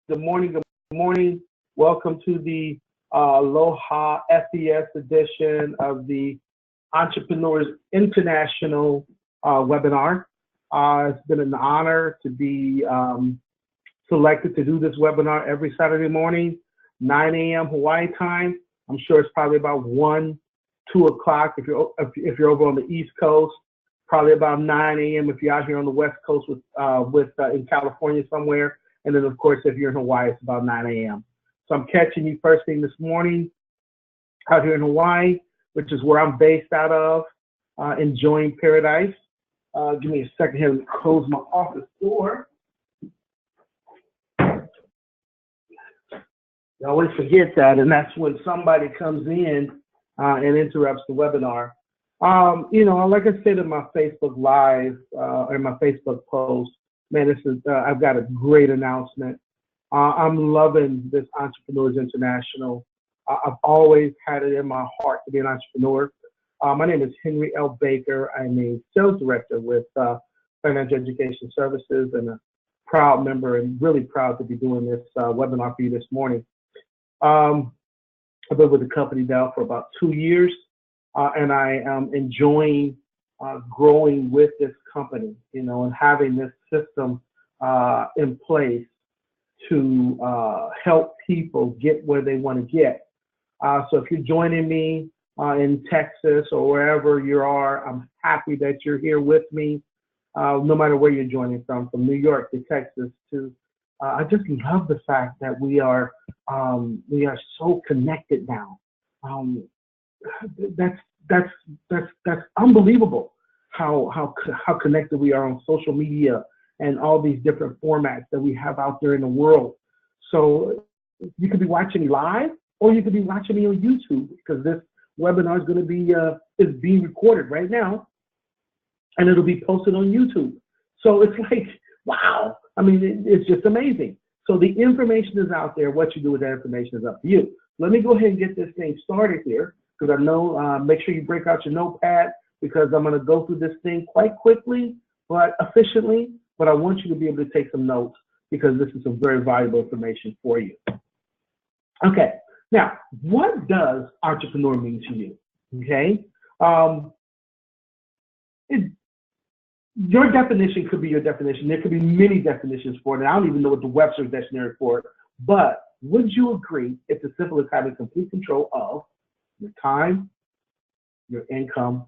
Good morning. Good morning. Welcome to the Aloha FES edition of the Entrepreneurs International webinar. It's been an honor to be selected to do this webinar every Saturday morning, 9 a.m. Hawaii time. I'm sure it's probably about 1, 2 o'clock if you're over on the East Coast. Probably about 9 a.m. if you're out here on the West Coast in California somewhere. And then, of course, if you're in Hawaii, it's about 9 a.m. So I'm catching you first thing this morning out here in Hawaii, which is where I'm based out of, enjoying paradise. Give me a second here to close my office door. You always forget that, and that's when somebody comes in and interrupts the webinar. Like I said in my Facebook Live or in my Facebook post, man, I've got a great announcement. I'm loving this Entrepreneurs International. I've always had it in my heart to be an entrepreneur. My name is Henry L. Baker. I'm a sales director with Financial Education Services and a proud member and really proud to be doing this webinar for you this morning. I've been with the company now for about 2 years, and I am enjoying growing with this company, and having this system in place to help people get where they want to get. So if you're joining me in Texas or wherever you are, I'm happy that you're here with me, no matter where you're joining from New York to Texas to, I just love the fact that we are so connected now. That's unbelievable how connected we are on social media and all these different formats that we have out there in the world. So you could be watching me live, or you could be watching me on YouTube, because this webinar is going to be is being recorded right now, and it'll be posted on YouTube. So it's like, wow. I mean, it's just amazing. So the information is out there. What you do with that information is up to you. Let me go ahead and get this thing started here, because I know, make sure you break out your notepad, because I'm going to go through this thing quite quickly, but efficiently. But I want you to be able to take some notes, because this is some very valuable information for you. Okay, now, what does entrepreneur mean to you? Okay, your definition could be your definition. There could be many definitions for it, and I don't even know what the Webster's dictionary for it. But would you agree it's as simple as having complete control of your time, your income,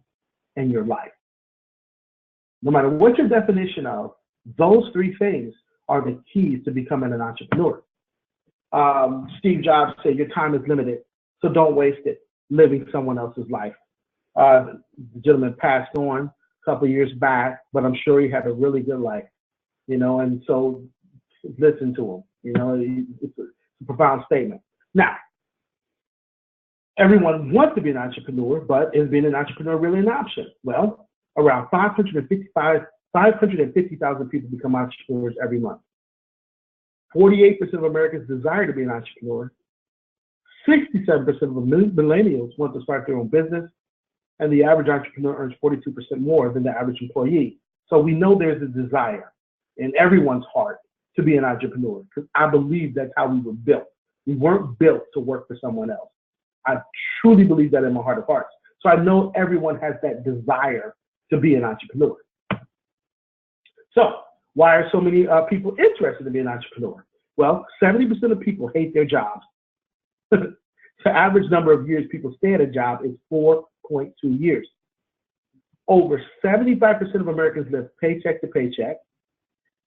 and your life? No matter what your definition of, those three things are the keys to becoming an entrepreneur. Steve Jobs said, your time is limited, so don't waste it living someone else's life. The gentleman passed on a couple of years back, but I'm sure he had a really good life, and so listen to him. It's a profound statement. Now, everyone wants to be an entrepreneur, but is being an entrepreneur really an option? Well, around 550,000 people become entrepreneurs every month. 48% of Americans desire to be an entrepreneur. 67% of millennials want to start their own business, and the average entrepreneur earns 42% more than the average employee. So we know there's a desire in everyone's heart to be an entrepreneur, because I believe that's how we were built. We weren't built to work for someone else. I truly believe that in my heart of hearts. So I know everyone has that desire to be an entrepreneur. So why are so many people interested in being an entrepreneur? Well, 70% of people hate their jobs. The average number of years people stay at a job is 4.2 years. Over 75% of Americans live paycheck to paycheck.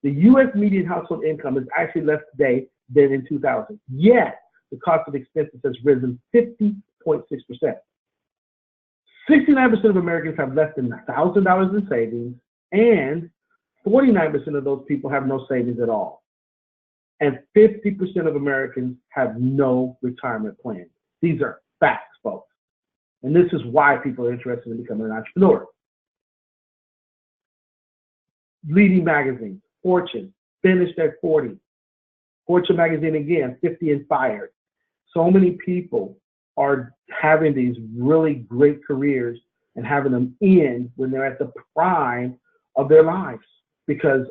The U.S. median household income is actually less today than in 2000. Yet, the cost of expenses has risen 50.6%. 69% of Americans have less than $1,000 in savings, and 49% of those people have no savings at all. And 50% of Americans have no retirement plan. These are facts, folks. And this is why people are interested in becoming an entrepreneur. Leading magazines, Fortune, finished at 40. Fortune magazine again, 50 and fired. So many people are having these really great careers and having them end when they're at the prime of their lives, because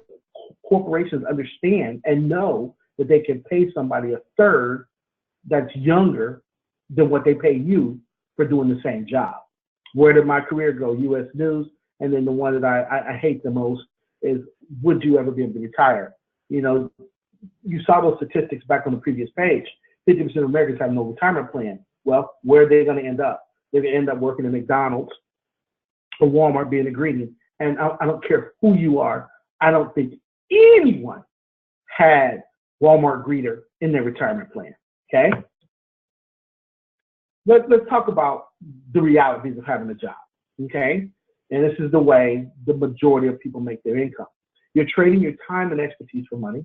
corporations understand and know that they can pay somebody a third that's younger than what they pay you for doing the same job. Where did my career go? U.S. News. And then the one that I hate the most is, would you ever be able to retire? You know, you saw those statistics back on the previous page. 50% of Americans have no retirement plan. Well, where are they going to end up? They're going to end up working at McDonald's or Walmart being a greeting. And I don't care who you are. I don't think anyone had Walmart greeter in their retirement plan. Okay? Let's talk about the realities of having a job. Okay? And this is the way the majority of people make their income. You're trading your time and expertise for money.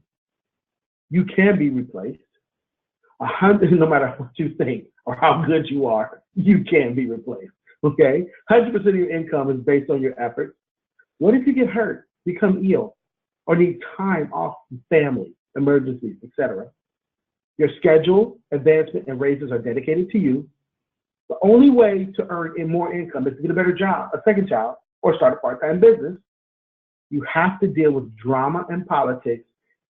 You can be replaced. No matter what you think or how good you are, you can be replaced. Okay? 100% of your income is based on your efforts. What if you get hurt, become ill, or need time off from family, emergencies, etc.? Your schedule, advancement, and raises are dedicated to you. The only way to earn more income is to get a better job, a second job, or start a part-time business. You have to deal with drama and politics,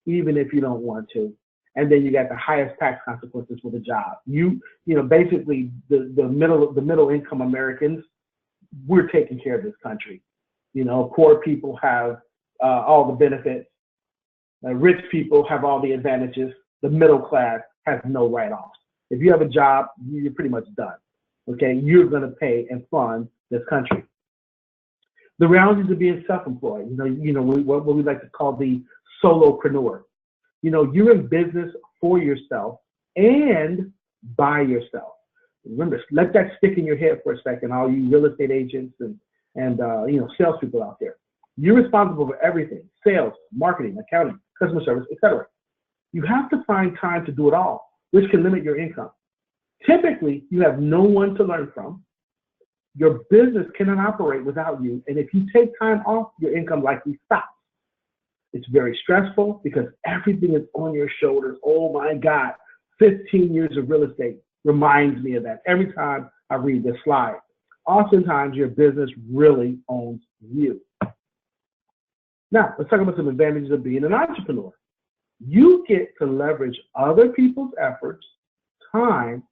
even if you don't want to. And then you got the highest tax consequences for the job. You know, basically the middle income Americans, we're taking care of this country. You know, poor people have all the benefits. Rich people have all the advantages. The middle class has no write-offs. If you have a job, you're pretty much done. Okay, you're going to pay and fund this country. The realities of being self-employed. You know what we like to call the solopreneur. You know, you're in business for yourself and by yourself. Remember, let that stick in your head for a second. All you real estate agents and you know, salespeople out there. You're responsible for everything: sales, marketing, accounting, customer service, etc. You have to find time to do it all, which can limit your income. Typically, you have no one to learn from. Your business cannot operate without you, and if you take time off, your income likely stops. It's very stressful because everything is on your shoulders. Oh my God, 15 years of real estate reminds me of that every time I read this slide. Oftentimes, your business really owns you. Now, let's talk about some advantages of being an entrepreneur. You get to leverage other people's efforts, time,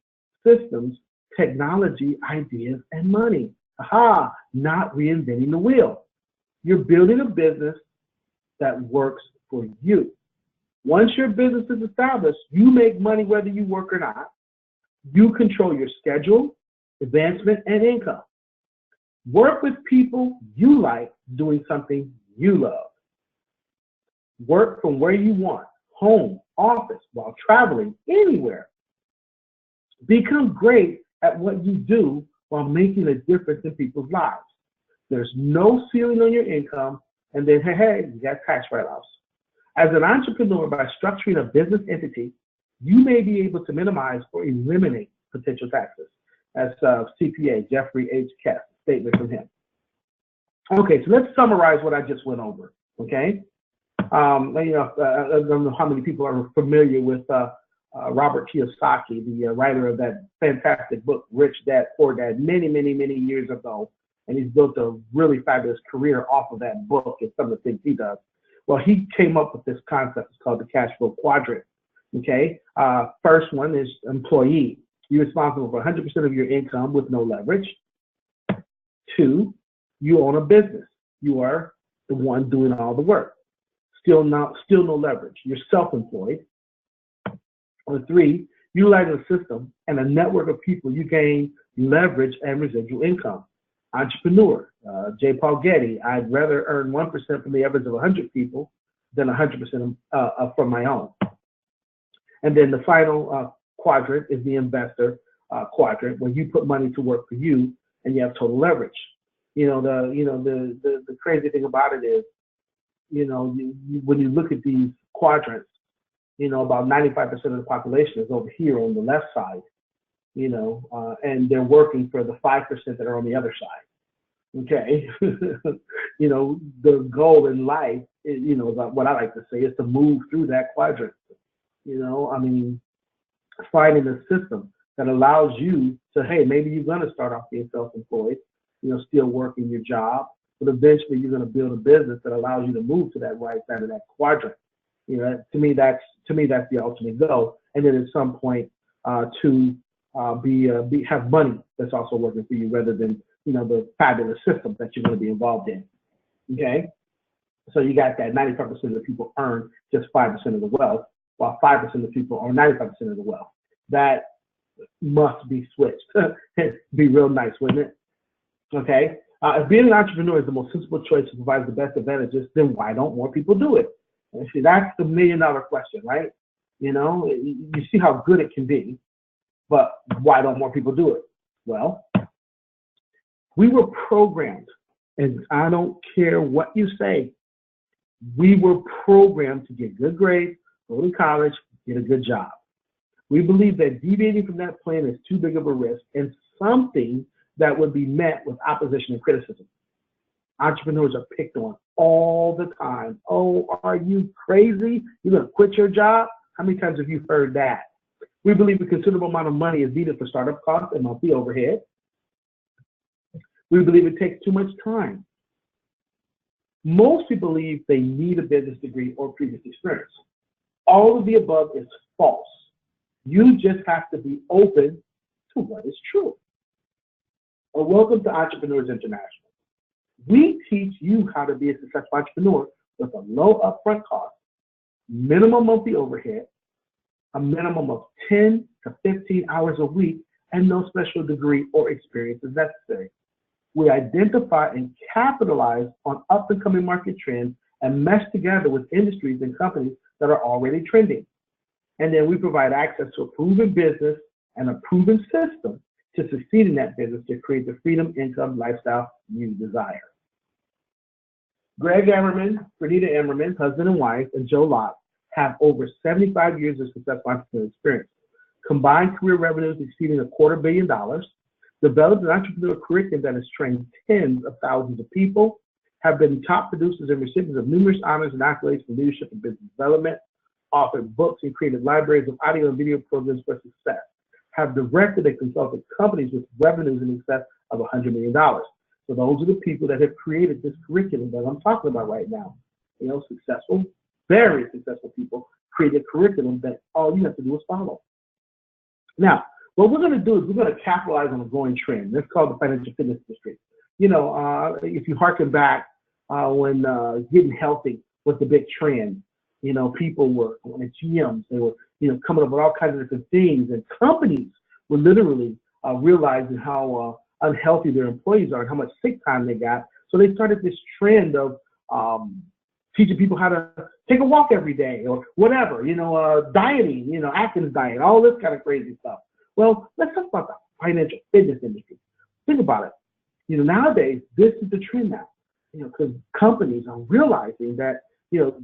systems, technology, ideas, and money. Aha, not reinventing the wheel. You're building a business that works for you. Once your business is established, you make money whether you work or not. You control your schedule, advancement, and income. Work with people you like doing something you love. Work from where you want, home, office, while traveling, anywhere. Become great at what you do while making a difference in people's lives. There's no ceiling on your income, and then, hey, you got tax write-offs. As an entrepreneur, by structuring a business entity, you may be able to minimize or eliminate potential taxes. That's CPA Jeffrey H. Kess, statement from him. Okay, so let's summarize what I just went over, okay? You know, I don't know how many people are familiar with Robert Kiyosaki, the writer of that fantastic book, Rich Dad, Poor Dad, many years ago. And he's built a really fabulous career off of that book and some of the things he does. Well, he came up with this concept. It's called the cash flow quadrant. Okay. First one is employee. You're responsible for 100% of your income with no leverage. 2, you own a business. You are the one doing all the work. Still no leverage. You're self-employed. Or 3, utilizing a system and a network of people, you gain leverage and residual income. Entrepreneur, J. Paul Getty, I'd rather earn 1% from the average of 100 people than 100% from my own. And then the final quadrant is the investor quadrant, where you put money to work for you and you have total leverage. The crazy thing about it is, when you look at these quadrants, about 95% of the population is over here on the left side, and they're working for the 5% that are on the other side. Okay. The goal in life is, what I like to say is to move through that quadrant. Finding a system that allows you to, hey, maybe you're going to start off being self-employed, still working your job, but eventually you're going to build a business that allows you to move to that right side of that quadrant. To me, that's To me, that's the ultimate goal. And then at some point to have money that's also working for you rather than, the fabulous system that you're going to be involved in. Okay? So you got that 95% of the people earn just 5% of the wealth, while 5% of the people earn 95% of the wealth. That must be switched. It'd be real nice, wouldn't it? Okay? If being an entrepreneur is the most sensible choice and provides the best advantages, then why don't more people do it? And see, that's the million-dollar question, right? You see how good it can be, but why don't more people do it? Well, we were programmed, and I don't care what you say, we were programmed to get good grades, go to college, get a good job. We believe that deviating from that plan is too big of a risk and something that would be met with opposition and criticism. Entrepreneurs are picked on all the time. Oh, are you crazy? You're going to quit your job? How many times have you heard that? We believe a considerable amount of money is needed for startup costs and monthly overhead. We believe it takes too much time. Most people believe they need a business degree or previous experience. All of the above is false. You just have to be open to what is true. Well, welcome to Entrepreneurs International. We teach you how to be a successful entrepreneur with a low upfront cost, minimum monthly overhead, a minimum of 10 to 15 hours a week, and no special degree or experience is necessary. We identify and capitalize on up-and-coming market trends and mesh together with industries and companies that are already trending. And then we provide access to a proven business and a proven system to succeed in that business to create the freedom, income, lifestyle you desire. Greg Emmerman, Renita Emmerman, husband and wife, and Joe Locke have over 75 years of successful entrepreneurial experience. Combined career revenues exceeding $250 million, developed an entrepreneurial curriculum that has trained tens of thousands of people, have been top producers and recipients of numerous honors and accolades for leadership and business development, authored books and created libraries of audio and video programs for success, have directed and consulted companies with revenues in excess of $100 million. So those are the people that have created this curriculum that I'm talking about right now. Successful, very successful people create a curriculum that all you have to do is follow. Now, what we're going to do is we're going to capitalize on a growing trend. That's called the financial fitness industry. If you harken back when getting healthy was the big trend, people were going to gyms. They were, coming up with all kinds of different things, and companies were literally realizing how unhealthy their employees are and how much sick time they got. So they started this trend of teaching people how to take a walk every day or whatever, dieting, Atkins diet, all this kind of crazy stuff. Well, let's talk about the financial fitness industry. Think about it. Nowadays, this is the trend now, because companies are realizing that,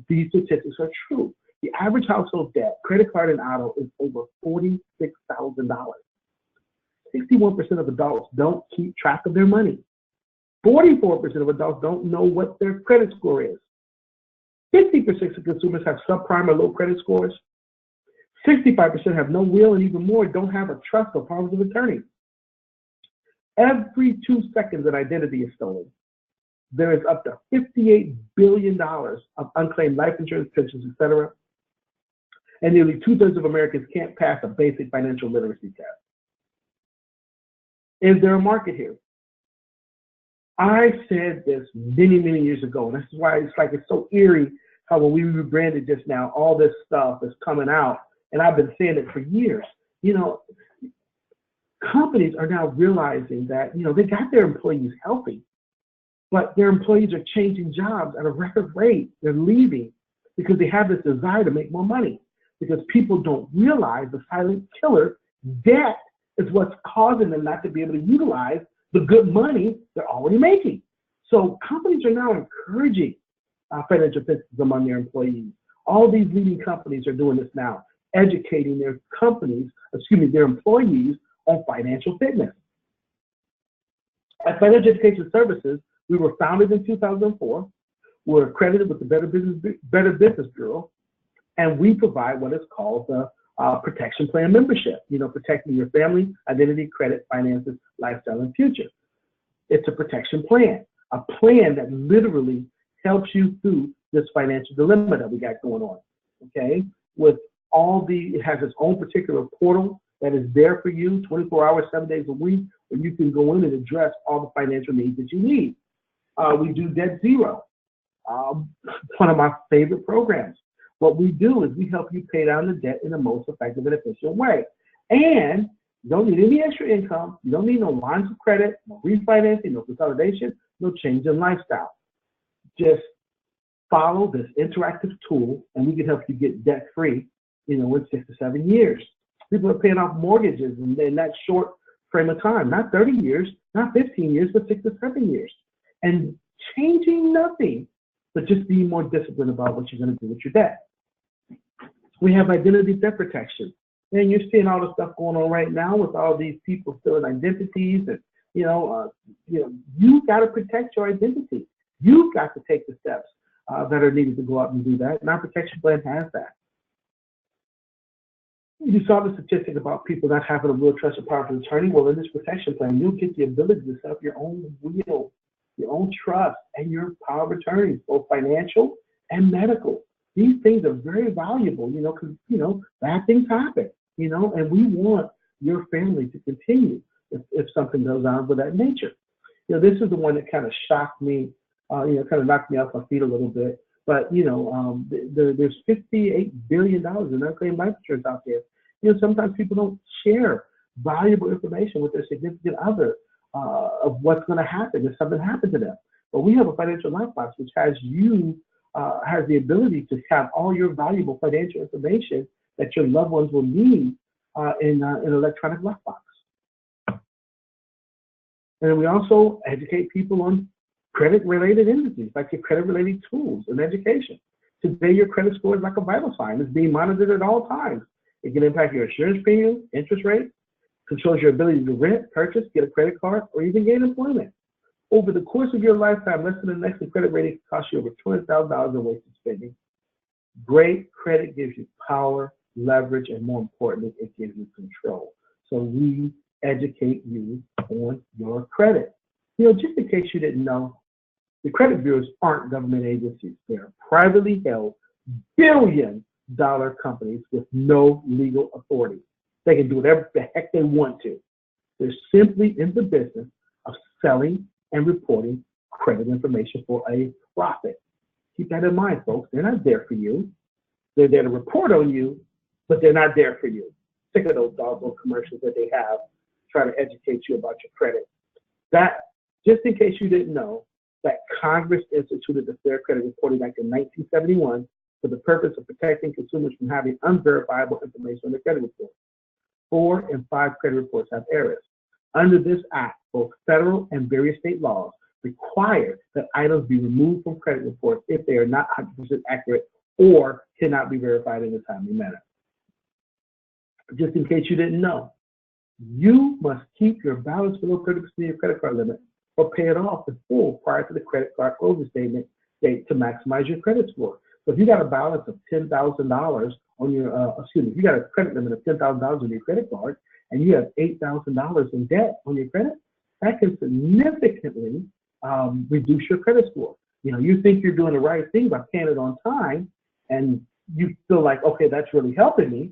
these statistics are true. The average household debt, credit card and auto, is over $46,000. 61% of adults don't keep track of their money. 44% of adults don't know what their credit score is. 50% of consumers have subprime or low credit scores. 65% have no will, and even more don't have a trust or powers of attorney. Every 2 seconds, an identity is stolen. There is up to $58 billion of unclaimed life insurance, pensions, etc. And nearly 2/3 of Americans can't pass a basic financial literacy test. Is there a market here? I said this many, many years ago, and this is why it's so eerie how when we rebranded just now, all this stuff is coming out, and I've been saying it for years. Companies are now realizing that, they got their employees healthy, but their employees are changing jobs at a record rate. They're leaving because they have this desire to make more money, because people don't realize the silent killer, debt, is what's causing them not to be able to utilize the good money they're already making. So companies are now encouraging financial fitness among their employees. All these leading companies are doing this now, educating their employees on financial fitness. At Financial Education Services, we were founded in 2004. We're accredited with the Better Business Bureau, and we provide what is called the protection plan membership, protecting your family, identity, credit, finances, lifestyle, and future. It's a protection plan, a plan that literally helps you through this financial dilemma that we got going on, okay? with it has its own particular portal that is there for you 24 hours, 7 days a week, where you can go in and address all the financial needs that you need. We do Debt Zero, one of my favorite programs. What we do is we help you pay down the debt in the most effective and efficient way. And you don't need any extra income. You don't need no lines of credit, no refinancing, no consolidation, no change in lifestyle. Just follow this interactive tool, and we can help you get debt-free, in 6 to 7 years. People are paying off mortgages in that short frame of time, not 30 years, not 15 years, but 6 to 7 years. And changing nothing, but just being more disciplined about what you're going to do with your debt. We have identity theft protection. And you're seeing all the stuff going on right now with all these people stealing identities, and you got to protect your identity. You've got to take the steps that are needed to go out and do that. And our protection plan has that. You saw the statistic about people not having a real trusted, powerful attorney. Well, in this protection plan, you'll get the ability to set up your own will, your own trust, and your power of attorney, both financial and medical. These things are very valuable, because, bad things happen, and we want your family to continue if something goes on of that nature. This is the one that kind of shocked me, kind of knocked me off my feet a little bit. But, there's $58 billion in unclaimed life insurance out there. Sometimes people don't share valuable information with their significant other of what's going to happen if something happened to them. But we have a financial life box which has the ability to have all your valuable financial information that your loved ones will need in an electronic lockbox. And we also educate people on credit-related industries, like your credit-related tools and education. Today, your credit score is like a vital sign. It's being monitored at all times. It can impact your insurance premium, interest rate, controls your ability to rent, purchase, get a credit card, or even gain employment. Over the course of your lifetime, less than the next credit rating can cost you over $200,000 in wasted spending. Great credit gives you power, leverage, and more importantly, it gives you control. So we educate you on your credit. Just in case you didn't know, the credit bureaus aren't government agencies. They're privately held, billion-dollar companies with no legal authority. They can do whatever the heck they want to. They're simply in the business of selling and reporting credit information for a profit. Keep that in mind, folks. They're not there for you. They're there to report on you, but they're not there for you. Think of those doggone commercials that they have trying to educate you about your credit. That, just in case you didn't know, that Congress instituted the Fair Credit Reporting Act in 1971 for the purpose of protecting consumers from having unverifiable information on their credit report. 4 and 5 credit reports have errors. Under this act, both federal and various state laws require that items be removed from credit reports if they are not 100% accurate or cannot be verified in a timely manner. Just in case you didn't know, you must keep your balance below 30% of your credit card limit or pay it off in full prior to the credit card closing statement date to maximize your credit score. So if you got a balance of $10,000 on your, if you got a credit limit of $10,000 on your credit card and you have $8,000 in debt on your credit, that can significantly reduce your credit score. You think you're doing the right thing by paying it on time, and you feel like, okay, that's really helping me.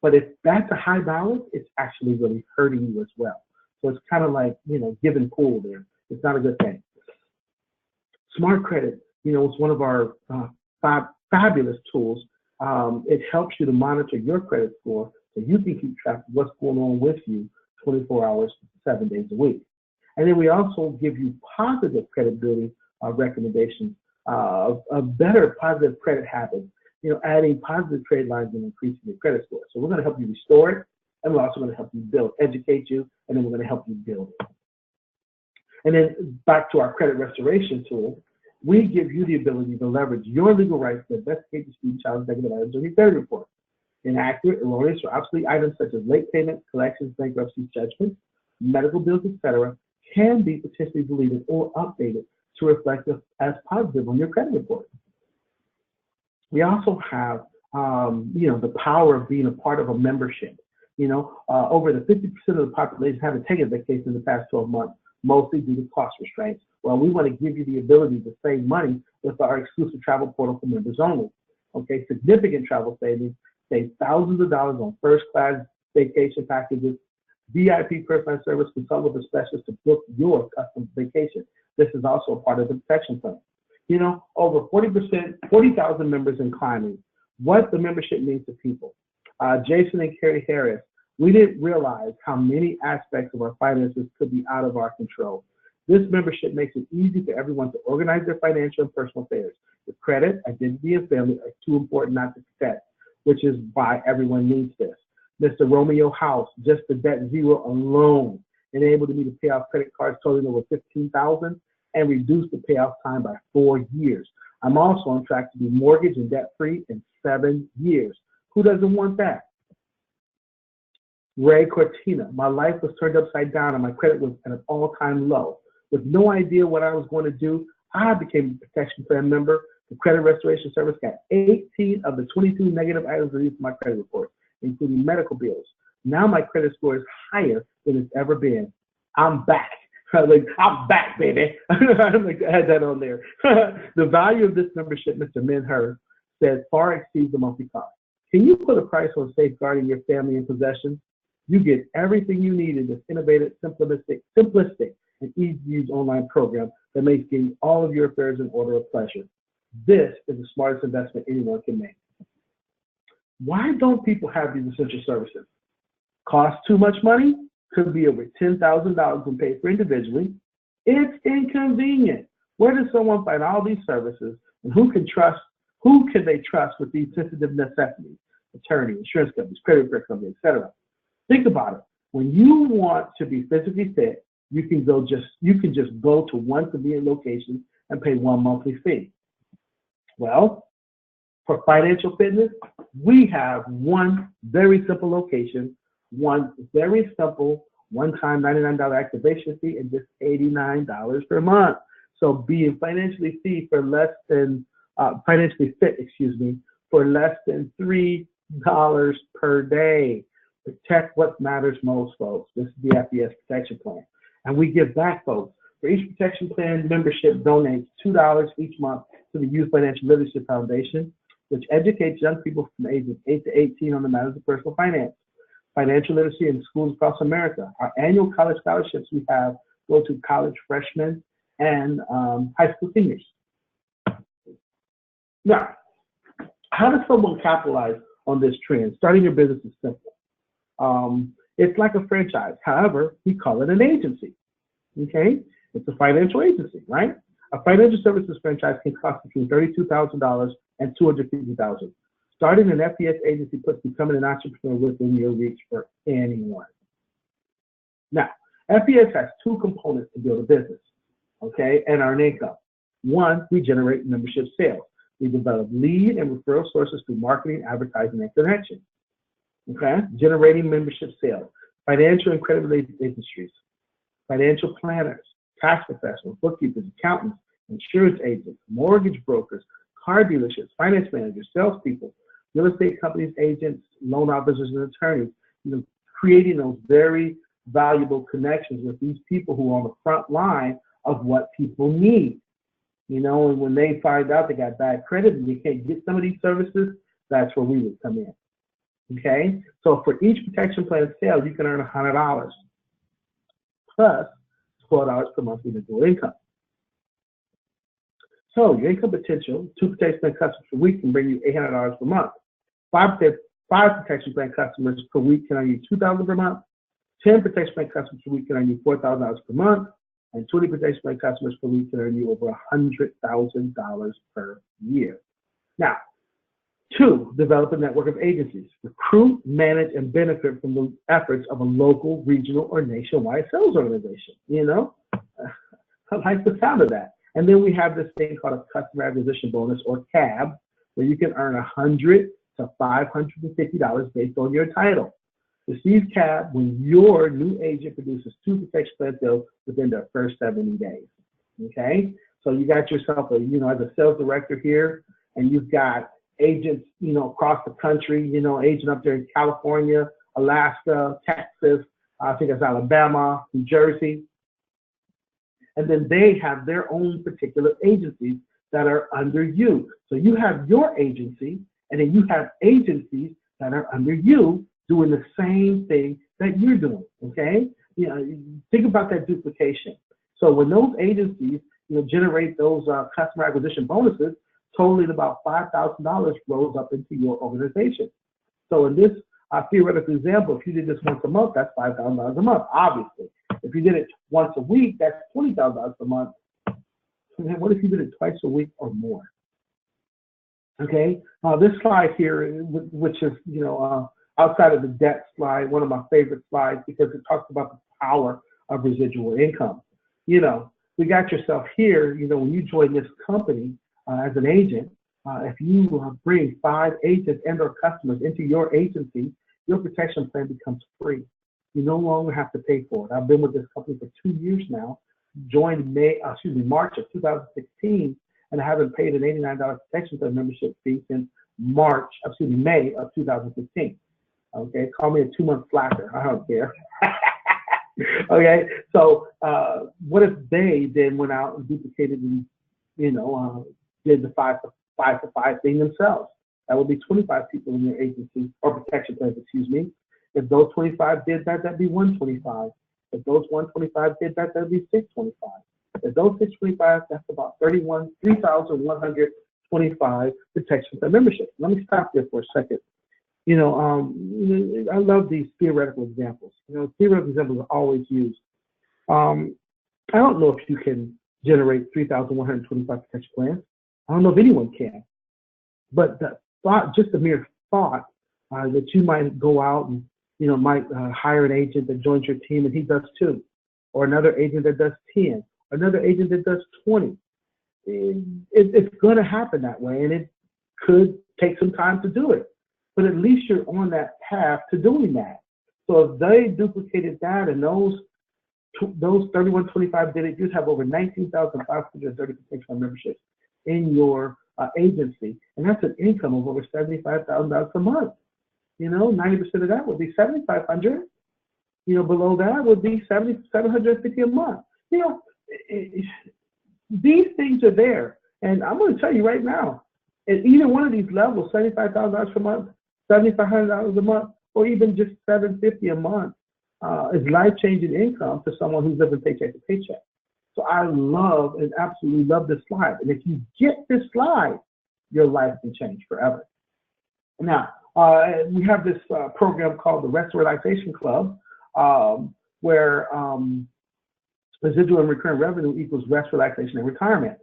But if that's a high balance, it's actually really hurting you as well. So it's kind of like, give and pull there. It's not a good thing. Smart Credit, it's one of our fabulous tools. It helps you to monitor your credit score so you can keep track of what's going on with you 24 hours, 7 days a week. And then we also give you positive credit building recommendations of better positive credit habits, adding positive trade lines and increasing your credit score. So we're going to help you restore it, and we're also going to help you build, educate you, and then we're going to help you build it. And then back to our credit restoration tool, we give you the ability to leverage your legal rights to investigate, dispute, challenge negative items on your credit report. Inaccurate, erroneous, or obsolete items such as late payments, collections, bankruptcy, judgments, medical bills, etc., can be potentially deleted or updated to reflect as positive on your credit report. We also have, the power of being a part of a membership. Over the 50% of the population haven't taken vacation in the past 12 months, mostly due to cost restraints. Well, we want to give you the ability to save money with our exclusive travel portal for members only. Okay, significant travel savings Save thousands of dollars on first-class vacation packages, VIP personalized service, consult with a specialist to book your custom vacation. This is also a part of the protection plan. You know, over 40,000 members in climbing. What the membership means to people. Jason and Carrie Harris, we didn't realize how many aspects of our finances could be out of our control. This membership makes it easy for everyone to organize their financial and personal affairs. The credit, identity, and family are too important not to protect, which is why everyone needs this. Mr. Romeo House, just the debt zero alone enabled me to pay off credit cards totaling over $15,000 and reduce the payoff time by 4 years. I'm also on track to be mortgage and debt free in 7 years. Who doesn't want that? Ray Cortina, my life was turned upside down and my credit was at an all-time low. With no idea what I was going to do, I became a protection plan member. The credit restoration service got 18 of the 22 negative items released from my credit report, including medical bills. Now my credit score is higher than it's ever been. I'm back. I'm back, baby. I'd like to add that on there. The value of this membership, Mr. Minher said, far exceeds the monthly cost. Can you put a price on safeguarding your family and possessions? You get everything you need in this innovative, simplistic, and easy-to-use online program that makes getting all of your affairs in order a pleasure. This is the smartest investment anyone can make. Why don't people have these essential services? Cost too much money? Could be over $10,000 when paid for individually. It's inconvenient. Where does someone find all these services, and who can they trust with these sensitive necessities? Attorney, insurance companies, credit repair companies, etc. Think about it. When you want to be physically fit, you can just go to one convenient location and pay one monthly fee. Well, for financial fitness, we have one very simple location, one very simple one-time $99 activation fee, and just $89 per month. So being financially fit, for less than $3 per day. Protect what matters most, folks. This is the FES protection plan. And we give back, folks. For each protection plan, membership donates $2 each month to the Youth Financial Literacy Foundation, which educates young people from ages 8 to 18 on the matters of personal finance, financial literacy in schools across America. Our annual college scholarships we have go to college freshmen and high school seniors. Now, how does someone capitalize on this trend? Starting your business is simple. It's like a franchise. However, we call it an agency. Okay? It's a financial agency, right? A financial services franchise can cost between $32,000 and $250,000. Starting an FES agency puts becoming an entrepreneur within your reach for anyone. Now, FES has two components to build a business, okay, and earn income. One, we generate membership sales. We develop lead and referral sources through marketing, advertising, and connection. Okay, generating membership sales, financial and credit-related industries, financial planners, tax professionals, bookkeepers, accountants, insurance agents, mortgage brokers, car dealerships, finance managers, salespeople, real estate companies, agents, loan officers, and attorneys. You know, creating those very valuable connections with these people who are on the front line of what people need. You know, and when they find out they got bad credit and they can't get some of these services, that's where we would come in. Okay, so for each protection plan sale, you can earn $100 plus $12 per month in your income. So your income potential, 2 protection plan customers per week can bring you $800 per month. 5 protection plan customers per week can earn you $2,000 per month. 10 protection plan customers per week can earn you $4,000 per month. And 20 protection plan customers per week can earn you over $100,000 per year. Now, 2, develop a network of agencies. Recruit, manage, and benefit from the efforts of a local, regional, or nationwide sales organization. You know, I like the sound of that. And then we have this thing called a customer acquisition bonus, or CAB, where you can earn $100 to $550 based on your title. Receive CAB when your new agent produces 2 protection plan sales within their first 70 days. Okay, so you got yourself as a sales director here, and you've got agents, across the country, agent up there in California, Alaska, Texas, I think it's Alabama, New Jersey. And then they have their own particular agencies that are under you. So you have your agency, and then you have agencies that are under you doing the same thing that you're doing, okay? You know, think about that duplication. So when those agencies, generate those customer acquisition bonuses, totaling about $5,000 rolls up into your organization. So in this theoretical example, if you did this once a month, that's $5,000 a month, obviously. If you did it once a week, that's $20,000 a month. And what if you did it twice a week or more? Okay, this slide here, which is, outside of the debt slide, one of my favorite slides because it talks about the power of residual income. We got yourself here, when you join this company as an agent, if you bring 5 agents and or customers into your agency, your protection plan becomes free. You no longer have to pay for it. I've been with this company for 2 years now, joined March of 2016, and I haven't paid an $89 protection plan membership fee since May of 2015. Okay, call me a 2-month slacker. I don't care. Okay, so what if they then went out and duplicated and, did the 5 for 5 thing themselves? That would be 25 people in your agency, or protection plans, excuse me. If those 25 did that, that'd be 125. If those 125 did that, that'd be 625. If those 625, that's about 3,125 protection plan memberships. Let me stop there for a second. I love these theoretical examples. Theoretical examples are always used. I don't know if you can generate 3,125 protection plans. I don't know if anyone can. But the thought, just the mere thought that you might go out and, might hire an agent that joins your team and he does 2, or another agent that does 10, another agent that does 20. It's going to happen that way, and it could take some time to do it. But at least you're on that path to doing that. So if they duplicated that and those 3125 did it, you'd have over 19,530 protection memberships in your agency, and that's an income of over $75,000 a month. 90% of that would be $7,500. Below that would be $750 a month. These things are there, and I'm going to tell you right now, at either one of these levels, $75,000 per month, $7,500 a month, or even just $750 a month, is life-changing income for someone who's living paycheck to paycheck. So I love and absolutely love this slide. And if you get this slide, your life can change forever. Now, we have this program called the Rest Relaxation Club, where residual and recurring revenue equals rest, relaxation, and retirement.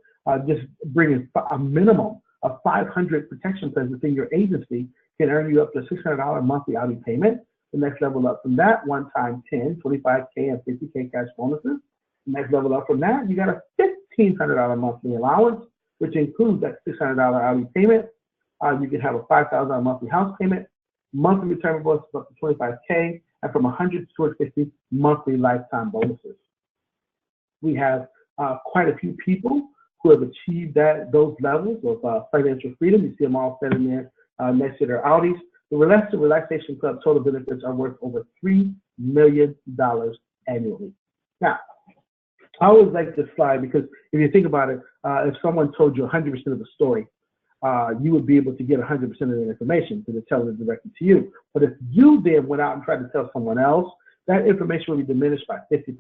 Just bringing a minimum of 500 protection plans within your agency can earn you up to $600 monthly out payment. The next level up from that, one-time 10, 25K, and 50K cash bonuses. The next level up from that, you got a $1,500 monthly allowance, which includes that $600 out payment. You can have a $5,000 monthly house payment, monthly retirement bonuses up to 25K, and from 100 to 250 monthly lifetime bonuses. We have quite a few people who have achieved those levels of financial freedom. You see them all standing there next to their Audis. The Relaxation Club total benefits are worth over $3 million annually. Now, I always like this slide because if you think about it, if someone told you 100% of the story, you would be able to get 100% of the information because they're telling it directly to you. But if you then went out and tried to tell someone else, that information will be diminished by 50%.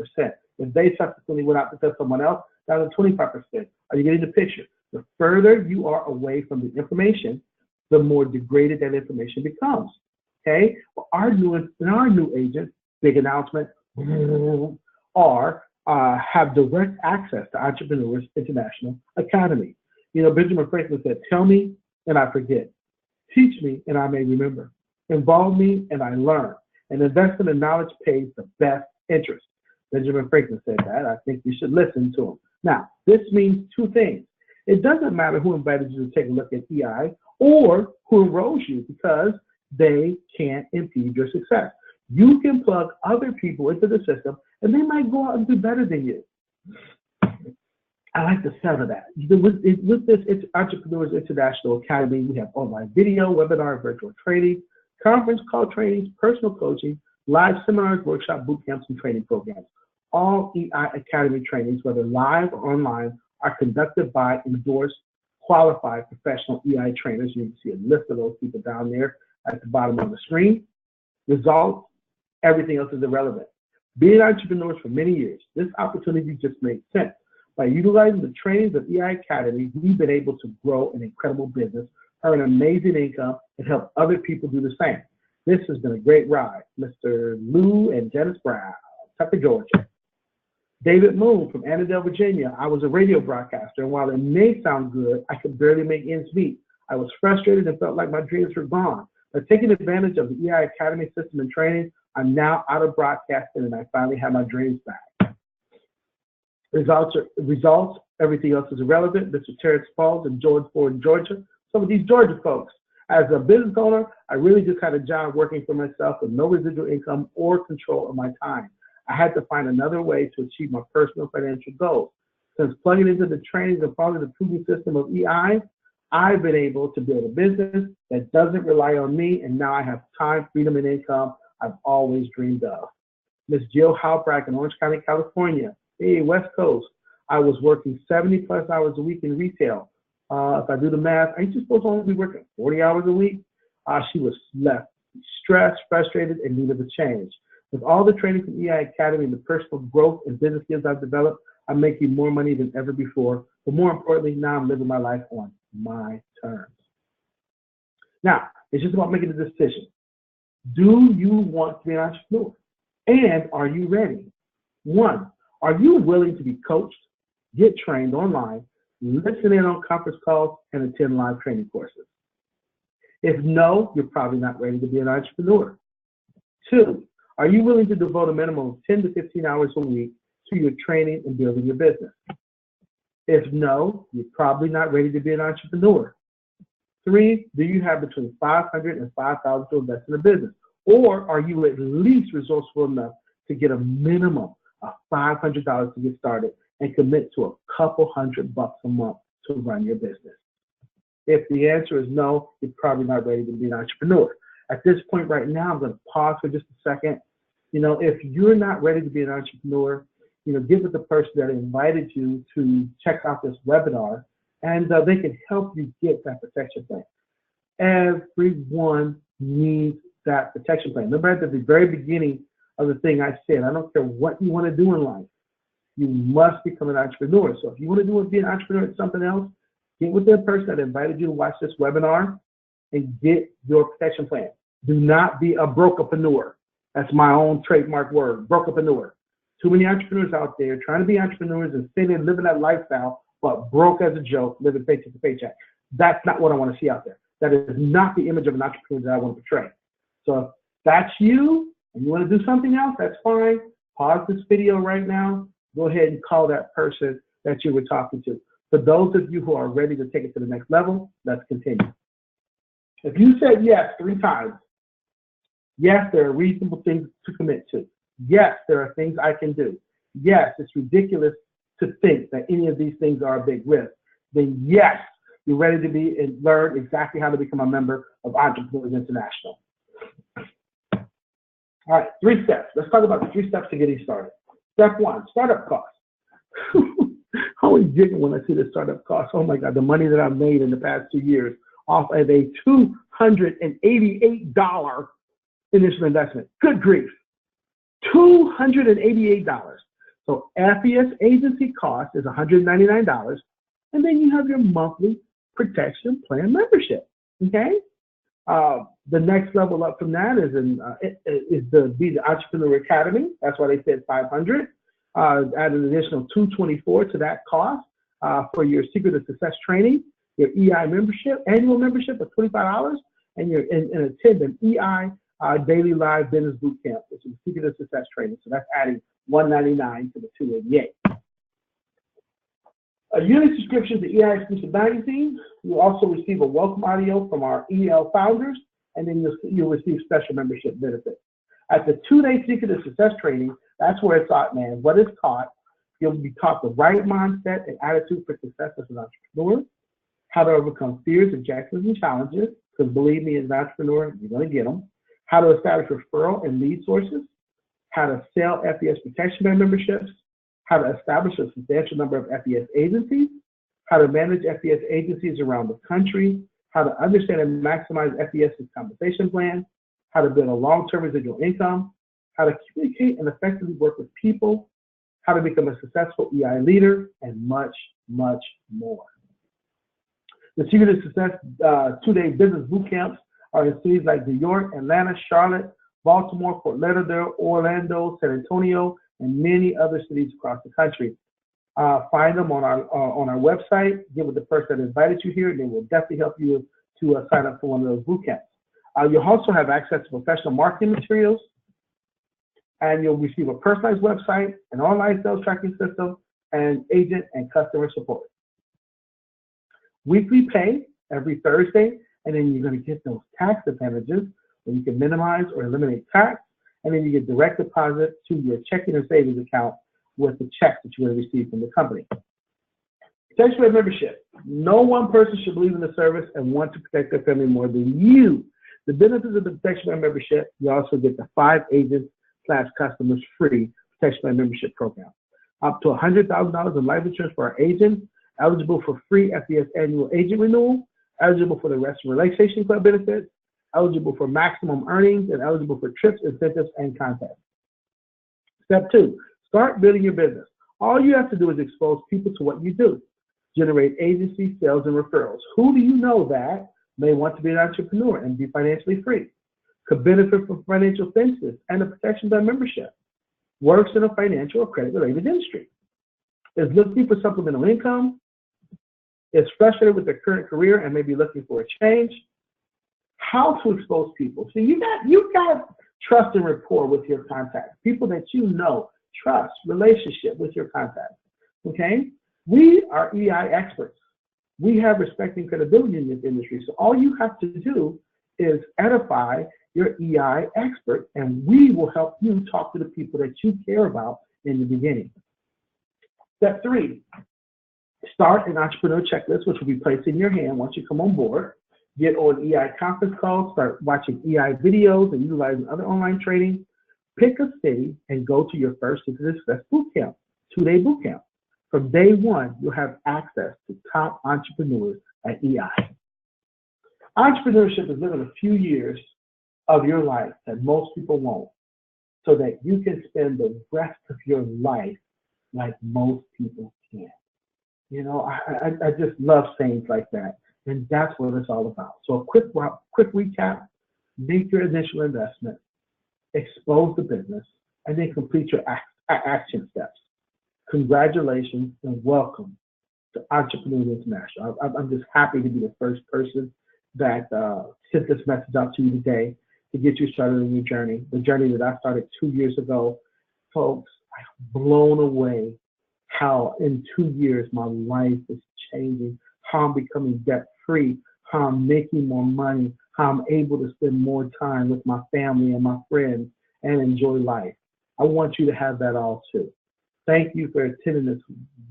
If they subsequently went out to tell someone else, down to 25%. Are you getting the picture? The further you are away from the information, the more degraded that information becomes. Okay? Well, our new agents, big announcement, have direct access to Entrepreneurs International Academy. Benjamin Franklin said, "Tell me and I forget. Teach me and I may remember. Involve me and I learn. And investment in knowledge pays the best interest." Benjamin Franklin said that. I think you should listen to him. Now, this means 2 things. It doesn't matter who invited you to take a look at EI or who enrolls you because they can't impede your success. You can plug other people into the system and they might go out and do better than you. I like the sound of that. With this Entrepreneurs International Academy, we have online video, webinar, virtual training, conference call trainings, personal coaching, live seminars, workshop, boot camps, and training programs. All EI Academy trainings, whether live or online, are conducted by endorsed, qualified professional EI trainers. You can see a list of those people down there. at the bottom of the screen. Results, everything else is irrelevant. Being entrepreneurs for many years, this opportunity just made sense. By utilizing the trainings of EI Academy, we've been able to grow an incredible business, earn amazing income, and help other people do the same. This has been a great ride. Mr. Lou and Janice Brown, Tucker, Georgia. David Moon from Annandale, Virginia. I was a radio broadcaster, and while it may sound good, I could barely make ends meet. I was frustrated and felt like my dreams were gone. By taking advantage of the EI Academy system and training, I'm now out of broadcasting, and I finally have my dreams back. Results, everything else is irrelevant. Mr. Terrence Falls in George Ford, Georgia. Some of these Georgia folks. As a business owner, I really just had a job working for myself with no residual income or control of my time. I had to find another way to achieve my personal financial goals. Since plugging into the trainings and following the proven system of EI, I've been able to build a business that doesn't rely on me, and now I have time, freedom, and income I've always dreamed of. Ms. Jill Halbrack in Orange County, California. Hey, West Coast. I was working 70+ hours a week in retail. If I do the math, I just supposed to only be working 40 hours a week. She was left stressed, frustrated, and needed a change. With all the training from EI Academy and the personal growth and business skills I've developed, I'm making more money than ever before. But more importantly, now I'm living my life on my terms. Now, it's just about making a decision. Do you want to be an entrepreneur? And are you ready? 1, are you willing to be coached, get trained online, listen in on conference calls, and attend live training courses? If no, you're probably not ready to be an entrepreneur. 2, are you willing to devote a minimum of 10 to 15 hours a week to your training and building your business? If no, you're probably not ready to be an entrepreneur. 3, do you have between $500 and $5,000 to invest in a business? Or are you at least resourceful enough to get a minimum of $500 to get started and commit to a couple $100 a month to run your business? If the answer is no, you're probably not ready to be an entrepreneur. At this point right now, I'm going to pause for just a second. If you're not ready to be an entrepreneur, get with the person that invited you to check out this webinar, and they can help you get that protection plan. Everyone needs that protection plan. Remember at the very beginning of the thing I said, I don't care what you want to do in life, you must become an entrepreneur. So if you want to be an entrepreneur at something else, get with the person that invited you to watch this webinar and get your protection plan. Do not be a broke-apreneur. That's my own trademark word, broke-apreneur. Too many entrepreneurs out there trying to be entrepreneurs and sitting and living that lifestyle, but broke as a joke, living paycheck to paycheck. That's not what I want to see out there. That is not the image of an entrepreneur that I want to portray. So if that's you and you want to do something else, that's fine. Pause this video right now. Go ahead and call that person that you were talking to. For those of you who are ready to take it to the next level, let's continue. If you said yes 3 times, yes, there are reasonable things to commit to. Yes, there are things I can do. Yes, it's ridiculous to think that any of these things are a big risk. Then yes, you're ready to be and learn exactly how to become a member of Entrepreneurs International. All right, 3 steps. Let's talk about the 3 steps to getting started. Step 1, startup costs. I always giggle when I see the startup costs. Oh my God, the money that I've made in the past 2 years off of a $288 initial investment. Good grief, $288. So FES agency cost is $199, and then you have your monthly protection plan membership. Okay. The next level up from that is the Entrepreneur Academy. That's why they said $500. Add an additional $224 to that cost for your Secret of Success training, your EI membership, annual membership of $25, and your and attend an EI daily live business boot camp, which is Secret of Success training. So that's adding $199 to the $288. A yearly subscription to EI Exclusive Magazine. You'll also receive a welcome audio from our EL founders, and then you'll receive special membership benefits. At the 2-day Secret of Success training, that's where it's taught, man. What is taught, you'll be taught the right mindset and attitude for success as an entrepreneur, how to overcome fears, objections, and challenges, because believe me, as an entrepreneur, you're going to get them, how to establish referral and lead sources, how to sell FES protection plan memberships, how to establish a substantial number of FES agencies, how to manage FES agencies around the country, how to understand and maximize FES's compensation plan, how to build a long-term residual income, how to communicate and effectively work with people, how to become a successful EI leader, and much, much more. The Secret to Success 2-day business boot camps are in cities like New York, Atlanta, Charlotte, Baltimore, Fort Lauderdale, Orlando, San Antonio, and many other cities across the country. Find them on our website. Get with the person that invited you here, and they will definitely help you to sign up for one of those boot camps. You'll also have access to professional marketing materials, and you'll receive a personalized website, an online sales tracking system, and agent and customer support. Weekly pay every Thursday, and then you're going to get those tax advantages where you can minimize or eliminate tax, and then you get direct deposit to your checking and savings account with the checks that you're going to receive from the company. Protection Plan membership. No one person should believe in the service and want to protect their family more than you. The benefits of the Protection Plan membership, you also get the 5 agents/customers free Protection Plan membership program. Up to $100,000 in life insurance for our agents, eligible for free FES annual agent renewal, eligible for the Restaurant Relaxation Club benefits, eligible for maximum earnings, and eligible for trips, incentives, and contests. Step 2, start building your business. All you have to do is expose people to what you do. Generate agency sales and referrals. Who do you know that may want to be an entrepreneur and be financially free, could benefit from financial census and a Protection Plan membership, works in a financial or credit-related industry, is looking for supplemental income, is frustrated with their current career and may be looking for a change? How to expose people. So you got trust and rapport with your contacts, people that you know, trust, relationship with your contacts, okay? We are EI experts. We have respect and credibility in this industry. So all you have to do is edify your EI expert, and we will help you talk to the people that you care about in the beginning. Step 3, start an entrepreneur checklist, which will be placed in your hand once you come on board. Get on EI conference calls, start watching EI videos and utilizing other online training. Pick a city and go to your first Secret to Success boot camp, 2-day boot camp. From day 1, you'll have access to top entrepreneurs at EI. Entrepreneurship is living a few years of your life that most people won't, so that you can spend the rest of your life like most people can. You know, I just love sayings like that, and that's what it's all about. So a quick recap: make your initial investment, expose the business, and then complete your action steps. Congratulations and welcome to Entrepreneur International. I'm just happy to be the first person that sent this message out to you today to get you started on your journey, the journey that I started 2 years ago. Folks, I'm blown away how in 2 years my life is changing, how I'm becoming debt-free, how I'm making more money, how I'm able to spend more time with my family and my friends and enjoy life. I want you to have that all too. Thank you for attending this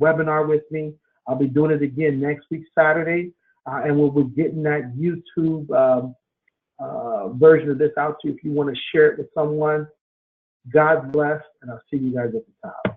webinar with me. I'll be doing it again next week, Saturday, and we'll be getting that YouTube version of this out to you if you want to share it with someone. God bless, and I'll see you guys at the top.